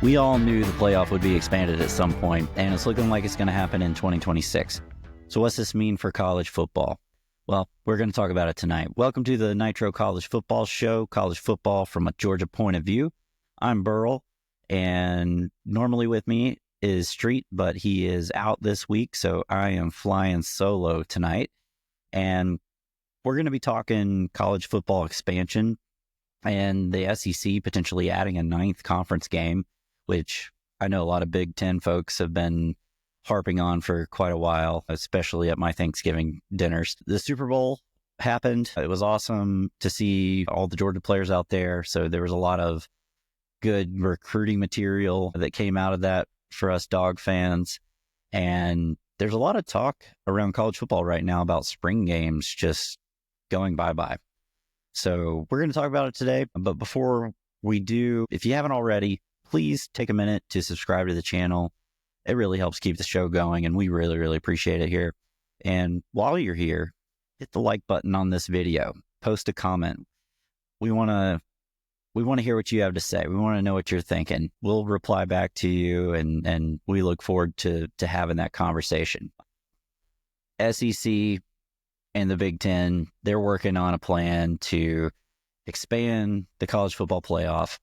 We all knew the playoff would be expanded at some point, and it's looking like it's going to happen in 2026. So what's this mean for college football? Well, we're going to talk about it tonight. Welcome to the Nitro College Football Show, college football from a Georgia point of view. I'm Burl, and normally with me is Street, but he is out this week, so I am flying solo tonight. And we're going to be talking college football expansion and the SEC potentially adding a 9th conference game, which I know a lot of Big Ten folks have been harping on for quite a while, especially at my Thanksgiving dinners. The Super Bowl happened. It was awesome to see all the Georgia players out there. So there was a lot of good recruiting material that came out of that for us dog fans. And there's a lot of talk around college football right now about spring games just going bye-bye. So we're going to talk about it today. But before we do, if you haven't already, please take a minute to subscribe to the channel. It really helps keep the show going, and we really, really appreciate it here. And while you're here, hit the like button on this video. Post a comment. We want to hear what you have to say. We want to know what you're thinking. We'll reply back to you, and we look forward to having that conversation. SEC and the Big Ten, they're working on a plan to expand the college football playoff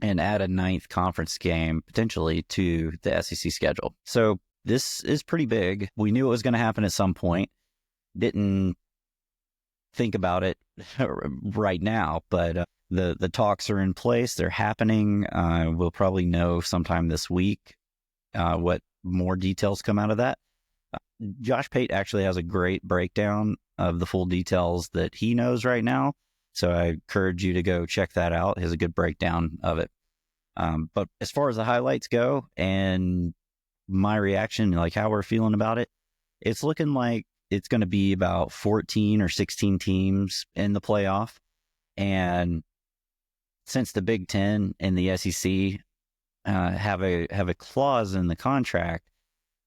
and add a 9th conference game potentially to the SEC schedule. So this is pretty big. We knew it was going to happen at some point. Didn't think about it right now, but the talks are in place. They're happening. We'll probably know sometime this week what more details come out of that. Josh Pate actually has a great breakdown of the full details that he knows right now. So I encourage you to go check that out. He has a good breakdown of it. But as far as the highlights go and my reaction, like how we're feeling about it, it's looking like it's going to be about 14 or 16 teams in the playoff. And since the Big Ten and the SEC have a clause in the contract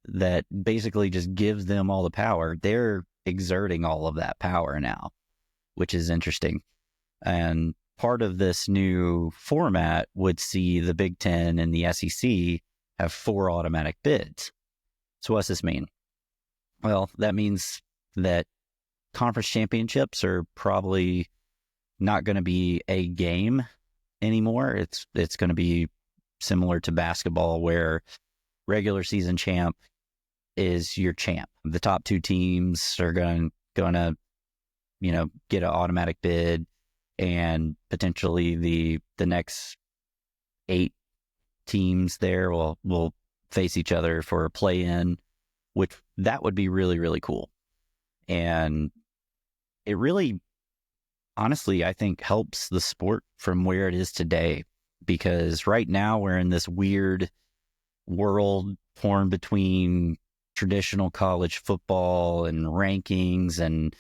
that basically just gives them all the power, they're exerting all of that power now, which is interesting. And part of this new format would see the Big Ten and the SEC have 4 automatic bids. So what's this mean? Well, that means that conference championships are probably not going to be a game anymore. It's going to be similar to basketball, where regular season champ is your champ. The top 2 teams are going to get an automatic bid, and potentially the next 8 teams there will face each other for a play-in, which that would be really, really cool. And it really, honestly, I think helps the sport from where it is today, because right now we're in this weird world torn between traditional college football and rankings and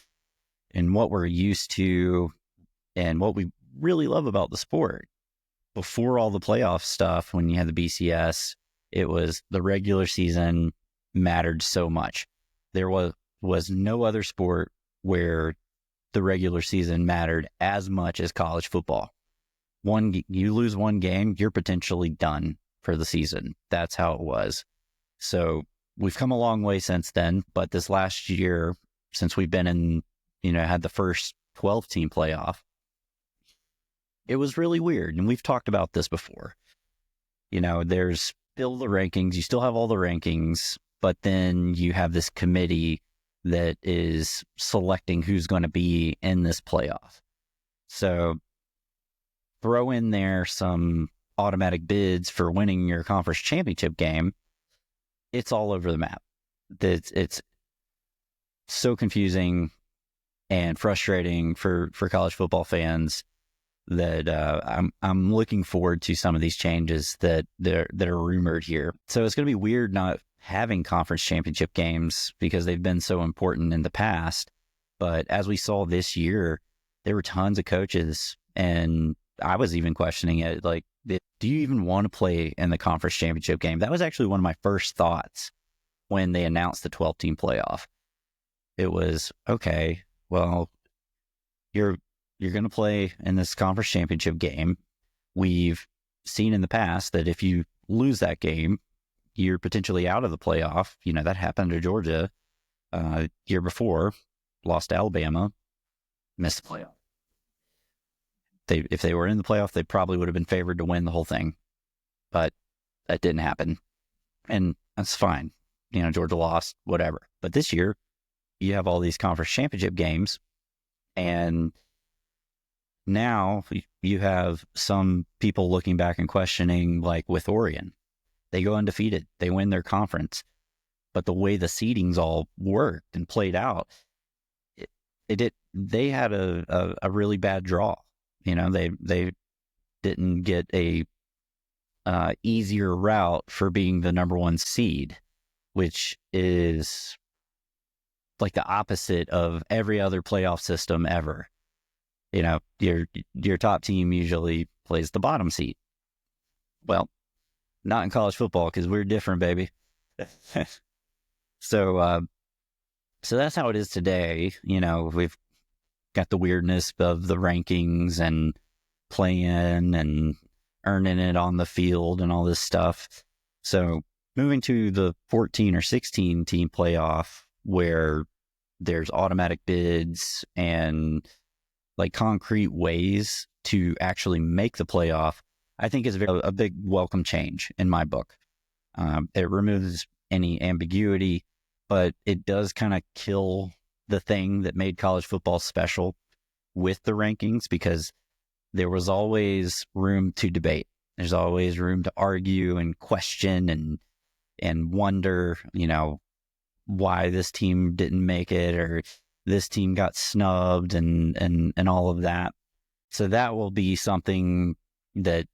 what we're used to and what we really love about the sport. Before all the playoff stuff, when you had the BCS, it was the regular season mattered so much. There was no other sport where the regular season mattered as much as college football. You lose one game, you're potentially done for the season. That's how it was. So we've come a long way since then, but this last year, since we've been in, had the first 12-team playoff, it was really weird. And we've talked about this before. There's still the rankings. You still have all the rankings, but then you have this committee that is selecting who's going to be in this playoff. So throw in there some automatic bids for winning your conference championship game. It's all over the map. It's so confusing and frustrating for college football fans that I'm looking forward to some of these changes that are rumored here. So it's going to be weird not having conference championship games because they've been so important in the past. But as we saw this year, there were tons of coaches, and I was even questioning it. Like, do you even want to play in the conference championship game? That was actually one of my first thoughts when they announced the 12-team playoff. It was, okay, well, you're going to play in this conference championship game. We've seen in the past that if you lose that game, you're potentially out of the playoff. That happened to Georgia year before, lost to Alabama, missed the playoff. If they were in the playoff, they probably would have been favored to win the whole thing, but that didn't happen, and that's fine. Georgia lost, whatever. But this year, you have all these conference championship games, and now you have some people looking back and questioning, like with Oregon, they go undefeated, they win their conference, but the way the seedings all worked and played out, they had a really bad draw. They didn't get a easier route for being the number one seed, which is like the opposite of every other playoff system ever. Your top team usually plays the bottom seed. Well, not in college football, because we're different, baby. So that's how it is today. We've got the weirdness of the rankings and playing and earning it on the field and all this stuff. So moving to the 14 or 16 team playoff, where there's automatic bids and like concrete ways to actually make the playoff, I think is a big welcome change in my book. It removes any ambiguity, but it does kind of kill the thing that made college football special with the rankings, because there was always room to debate. There's always room to argue and question and wonder, why this team didn't make it, or this team got snubbed, and all of that. So that will be something that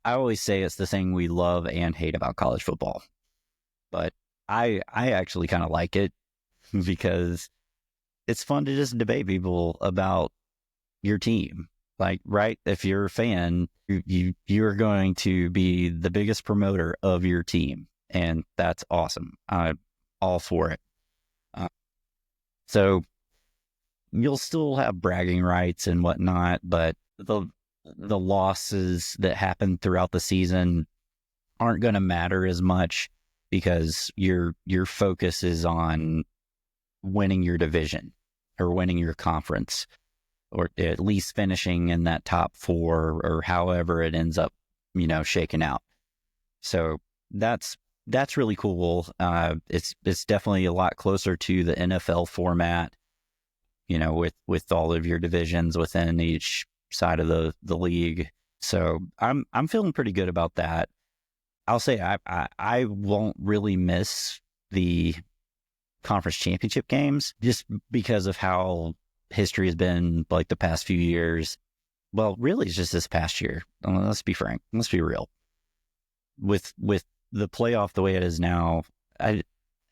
I always say it's the thing we love and hate about college football. But I actually kind of like it, because it's fun to just debate people about your team. Like, right, if you're a fan, you're going to be the biggest promoter of your team, and that's awesome. I'm all for it. So you'll still have bragging rights and whatnot, but the losses that happen throughout the season aren't going to matter as much, because your focus is on winning your division or winning your conference, or at least finishing in that top four, or however it ends up, shaking out. So that's really cool. It's definitely a lot closer to the NFL format, with all of your divisions within each side of the league. So I'm feeling pretty good about that. I'll say I won't really miss the conference championship games, just because of how history has been like the past few years. Well, really, it's just this past year. Let's be frank. Let's be real. With the playoff the way it is now,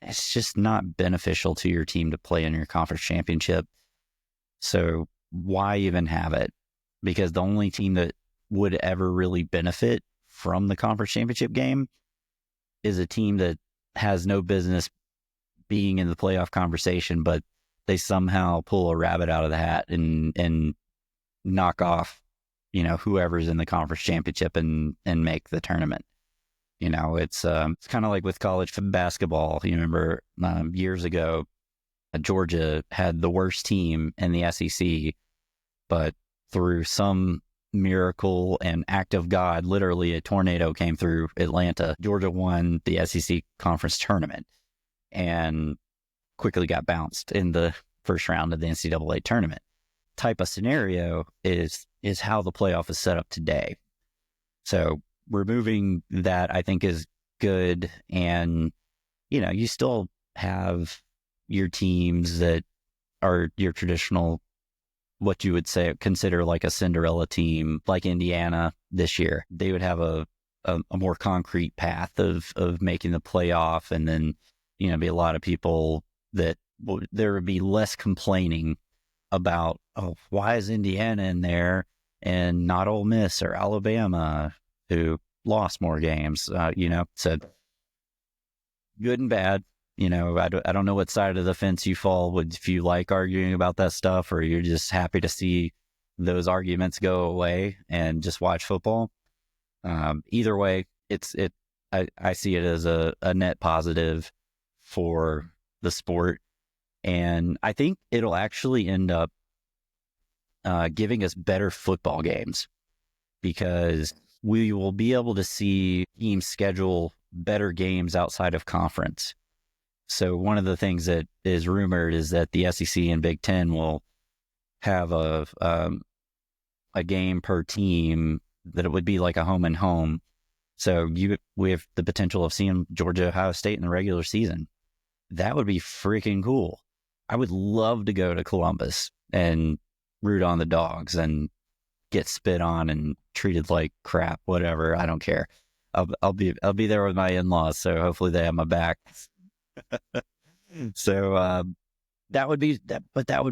it's just not beneficial to your team to play in your conference championship. So why even have it? Because the only team that would ever really benefit from the conference championship game is a team that has no business being in the playoff conversation, but they somehow pull a rabbit out of the hat and knock off, whoever's in the conference championship and make the tournament. It's kind of like with college basketball. You remember years ago, Georgia had the worst team in the SEC, but through some miracle and act of God, literally a tornado came through Atlanta. Georgia won the SEC conference tournament and quickly got bounced in the first round of the NCAA tournament. Type of scenario is how the playoff is set up today. So removing that, I think, is good. And, you still have your teams that are your traditional, what you would consider like a Cinderella team, like Indiana this year. They would have a more concrete path of making the playoff. And then, be a lot of people that there would be less complaining about, oh, why is Indiana in there and not Ole Miss or Alabama, who lost more games, so good and bad. I don't know what side of the fence you fall with, if you like arguing about that stuff, or you're just happy to see those arguments go away and just watch football. Either way, I see it as a net positive for the sport. And I think it'll actually end up giving us better football games because we will be able to see teams schedule better games outside of conference. So one of the things that is rumored is that the SEC and Big Ten will have a game per team that it would be like a home and home. So we have the potential of seeing Georgia, Ohio State in the regular season. That would be freaking cool. I would love to go to Columbus and root on the Dogs and get spit on and treated like crap, whatever. I don't care. I'll be there with my in-laws, so hopefully they have my back. So that would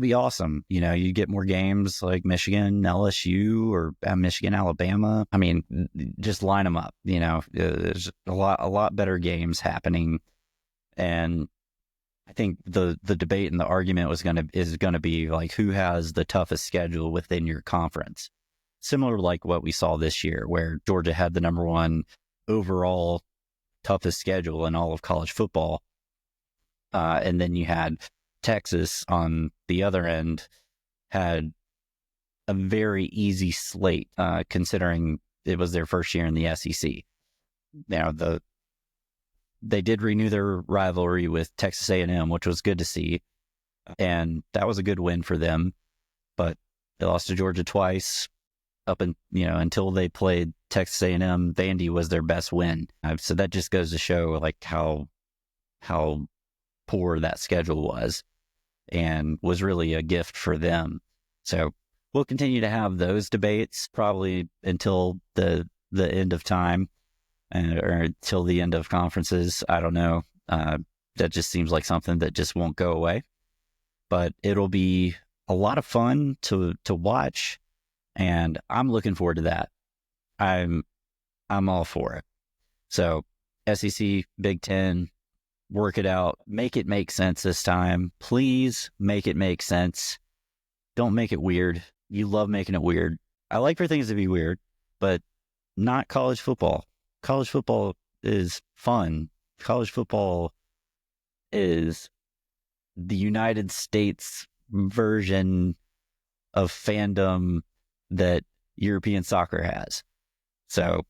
be awesome. You know, you get more games like Michigan, LSU, or Michigan, Alabama. I mean, just line them up. You know, there's a lot better games happening, and I think the debate and the argument is gonna be like who has the toughest schedule within your conference. Similar to like what we saw this year, where Georgia had the number one overall toughest schedule in all of college football, and then you had Texas on the other end had a very easy slate, considering it was their first year in the SEC. Now they did renew their rivalry with Texas A&M, which was good to see, and that was a good win for them. But they lost to Georgia twice. Until they played Texas A&M, Vandy was their best win. So that just goes to show like how poor that schedule was, and was really a gift for them. So we'll continue to have those debates probably until the end of time, or until the end of conferences. I don't know. That just seems like something that just won't go away. But it'll be a lot of fun to watch, and I'm looking forward to that. I'm all for it. So SEC, Big Ten, work it out. Make it make sense this time. Please make it make sense. Don't make it weird. You love making it weird. I like for things to be weird, but not college football. College football is fun. College football is the United States version of fandom that European soccer has. So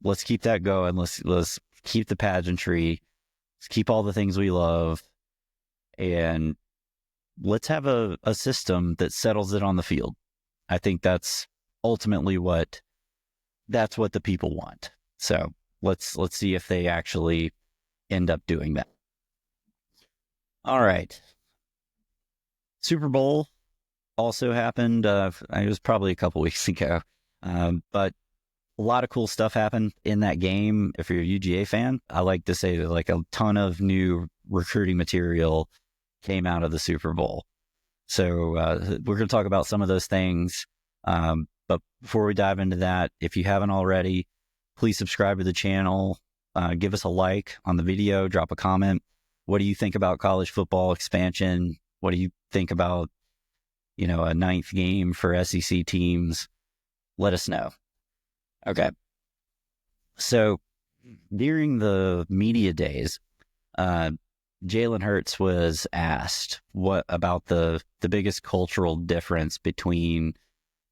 let's keep that going. Let's keep the pageantry. Let's keep all the things we love, and let's have a system that settles it on the field. I think that's ultimately that's what the people want. So let's see if they actually end up doing that. All right. Super Bowl also happened. It was probably a couple weeks ago, but a lot of cool stuff happened in that game. If you're a UGA fan, I like to say that like a ton of new recruiting material came out of the Super Bowl. So we're going to talk about some of those things. But before we dive into that, if you haven't already, please subscribe to the channel. Give us a like on the video. Drop a comment. What do you think about college football expansion? What do you think about, a 9th game for SEC teams? Let us know. Okay. So during the media days, Jalen Hurts was asked what about the biggest cultural difference between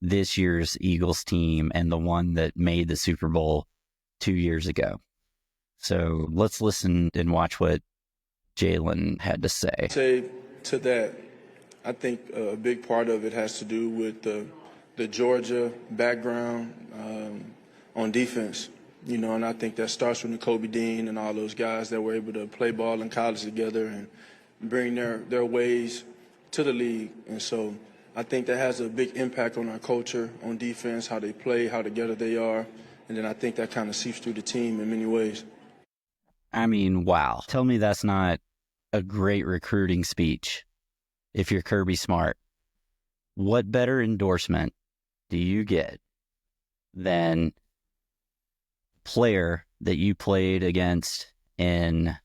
this year's Eagles team and the one that made the Super Bowl 2 years ago. So let's listen and watch what Jalen had to say. Say to that, I think a big part of it has to do with the Georgia background on defense. And I think that starts with Kobe Dean and all those guys that were able to play ball in college together and bring their ways to the league. And so I think that has a big impact on our culture, on defense, how they play, how together they are. And then I think that kind of seeps through the team in many ways. I mean, wow. Tell me that's not a great recruiting speech if you're Kirby Smart. What better endorsement do you get than player that you played against in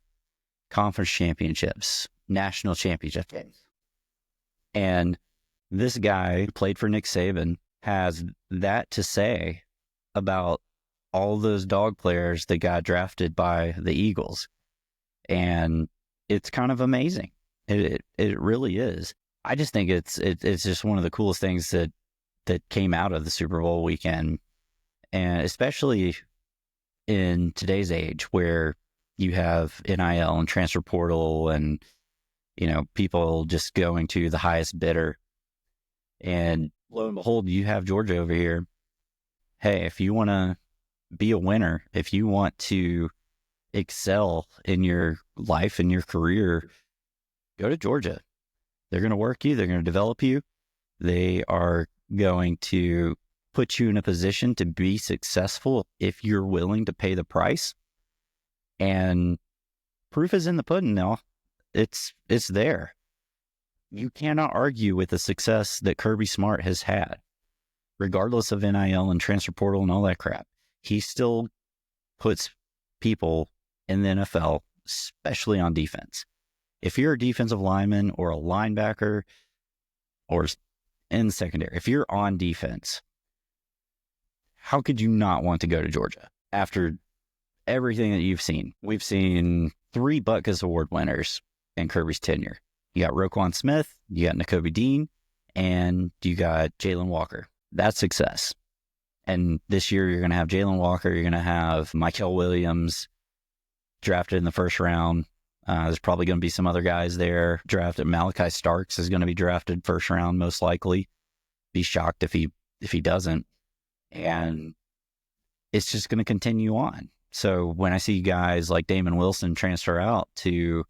conference championships, national championship games? And this guy who played for Nick Saban has that to say about all those dog players that got drafted by the Eagles. And it's kind of amazing. It really is. I just think it's just one of the coolest things that came out of the Super Bowl weekend, and especially in today's age where you have NIL and transfer portal and, people just going to the highest bidder. And lo and behold, you have Georgia over here. Hey, if you want to be a winner, if you want to excel in your life and your career, go to Georgia. They're going to work you. They're going to develop you. They are going to put you in a position to be successful if you're willing to pay the price. And proof is in the pudding now. It's there. You cannot argue with the success that Kirby Smart has had, regardless of NIL and transfer portal and all that crap. He still puts people in the NFL, especially on defense. If you're a defensive lineman or a linebacker or in secondary, if you're on defense, how could you not want to go to Georgia after everything that you've seen? We've seen 3 Butkus Award winners in Kirby's tenure. You got Roquan Smith, you got Nakobe Dean, and you got Jalen Walker. That's success. And this year you're going to have Jalen Walker, you're going to have Michael Williams drafted in the first round. There's probably going to be some other guys there drafted. Malachi Starks is going to be drafted first round, most likely. Be shocked if he doesn't. And it's just going to continue on. So when I see guys like Damon Wilson transfer out to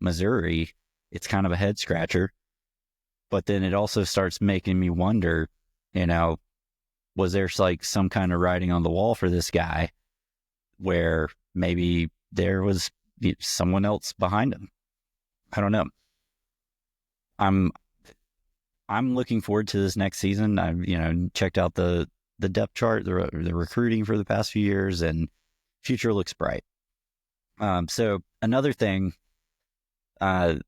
Missouri, it's kind of a head scratcher. But then it also starts making me wonder, was there like some kind of writing on the wall for this guy where maybe there was someone else behind him? I don't know. I'm looking forward to this next season. I've checked out the depth chart, the recruiting for the past few years, and future looks bright. So another thing that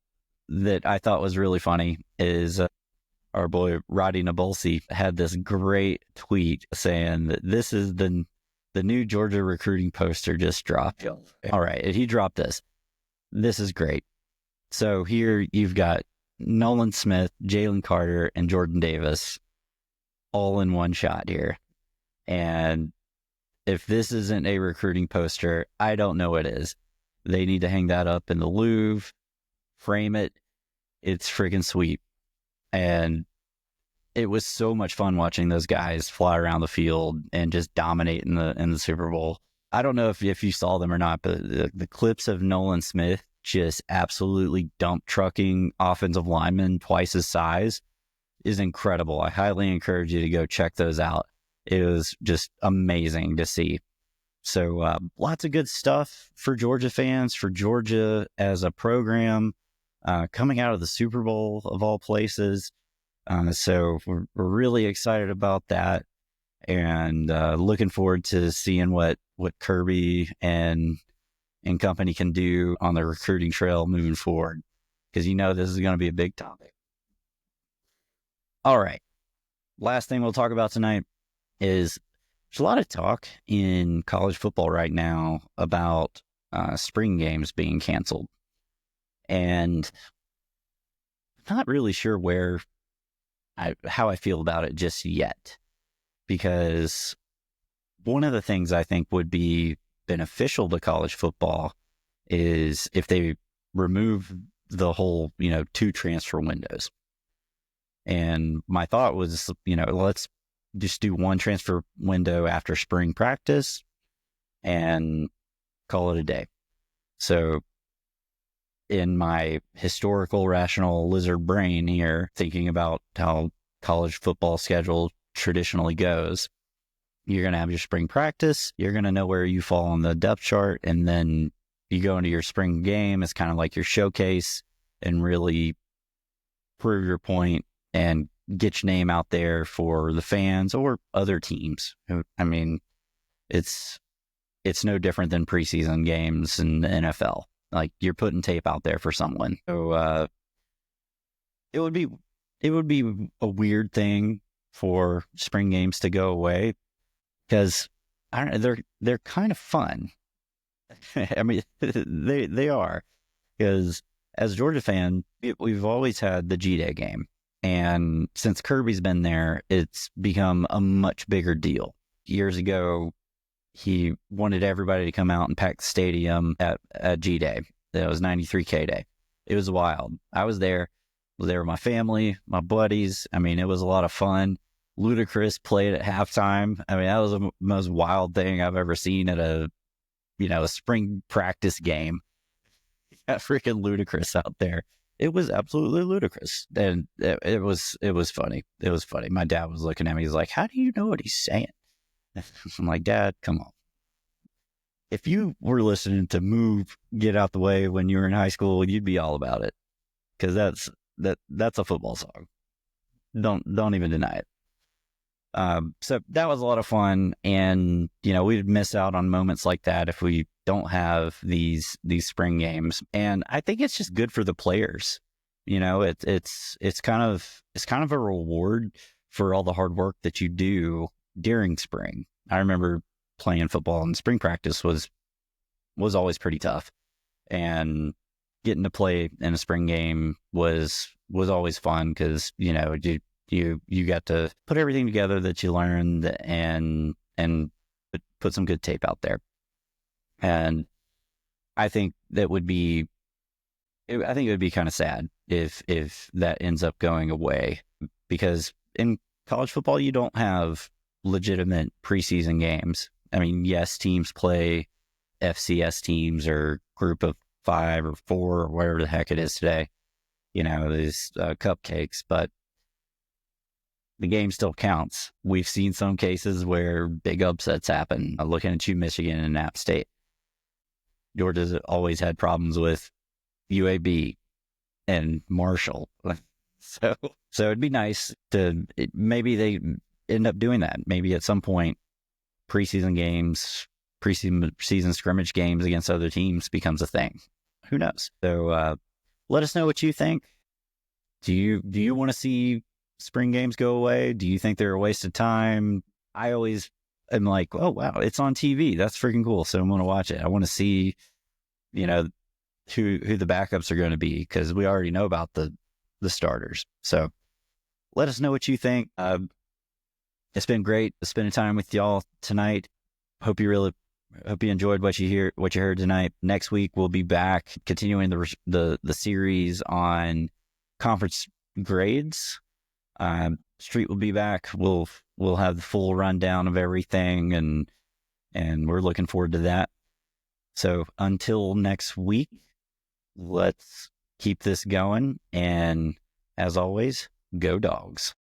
I thought was really funny is our boy Roddy Nabulsi had this great tweet saying that this is the new Georgia recruiting poster just dropped. All right, he dropped this. This is great. So here you've got Nolan Smith, Jalen Carter, and Jordan Davis all in one shot here. And if this isn't a recruiting poster, I don't know what is. They need to hang that up in the Louvre, frame it. It's freaking sweet. And it was so much fun watching those guys fly around the field and just dominate in the Super Bowl. I don't know if you saw them or not, but the clips of Nolan Smith just absolutely dump trucking offensive linemen twice his size is incredible. I highly encourage you to go check those out. It was just amazing to see. So lots of good stuff for Georgia fans, for Georgia as a program, coming out of the Super Bowl of all places. So we're really excited about that, and looking forward to seeing what Kirby and company can do on the recruiting trail moving forward, because this is going to be a big topic. All right. Last thing we'll talk about tonight is there's a lot of talk in college football right now about spring games being canceled. And I'm not really sure how I feel about it just yet, because one of the things I think would be beneficial to college football is if they remove the whole, 2 transfer windows. And my thought was, let's just do 1 transfer window after spring practice and call it a day. So in my historical, rational lizard brain here, thinking about how college football schedule traditionally goes, you're going to have your spring practice, you're going to know where you fall on the depth chart, and then you go into your spring game. It's kind of like your showcase and really prove your point and get your name out there for the fans or other teams. I mean, it's no different than preseason games in the NFL. Like, you're putting tape out there for someone. So it would be a weird thing for spring games to go away, because I don't know, they're kind of fun. I mean, they are, because as a Georgia fan, we've always had the G-Day game. And since Kirby's been there, it's become a much bigger deal. Years ago, he wanted everybody to come out and pack the stadium at G-Day. That was 93K Day. It was wild. I was there with my family, my buddies. I mean, it was a lot of fun. Ludacris played at halftime. I mean, that was the most wild thing I've ever seen at a spring practice game. Got freaking Ludacris out there. It was absolutely ludicrous. And it was funny. It was funny. My dad was looking at me. He's like, how do you know what he's saying? I'm like, Dad, come on. If you were listening to Move, Get Out the Way when you were in high school, you'd be all about it. Because that's a football song. Don't even deny it. So that was a lot of fun, and we'd miss out on moments like that if we don't have these spring games. And I think it's just good for the players. It's kind of a reward for all the hard work that you do during spring. I remember playing football, and spring practice was always pretty tough, and getting to play in a spring game was always fun, because you got to put everything together that you learned and put some good tape out there. And I think it would be kind of sad if that ends up going away, because in college football, you don't have legitimate preseason games. I mean, yes, teams play FCS teams or group of 5 or 4 or whatever the heck it is today, these cupcakes, but the game still counts. We've seen some cases where big upsets happen. Looking at Michigan and App State. Georgia's always had problems with UAB and Marshall. So it'd be nice to, maybe they end up doing that. Maybe at some point, preseason scrimmage games against other teams becomes a thing. Who knows? So let us know what you think. Do you want to see spring games go away? Do you think they're a waste of time? I always am like, oh wow, it's on TV. That's freaking cool. So I'm going to watch it. I want to see, who the backups are going to be, because we already know about the starters. So let us know what you think. It's been great spending time with y'all tonight. Hope you enjoyed what you heard tonight. Next week we'll be back continuing the series on conference grades. Street will be back. We'll have the full rundown of everything, and we're looking forward to that. So until next week, let's keep this going. And as always, go Dogs.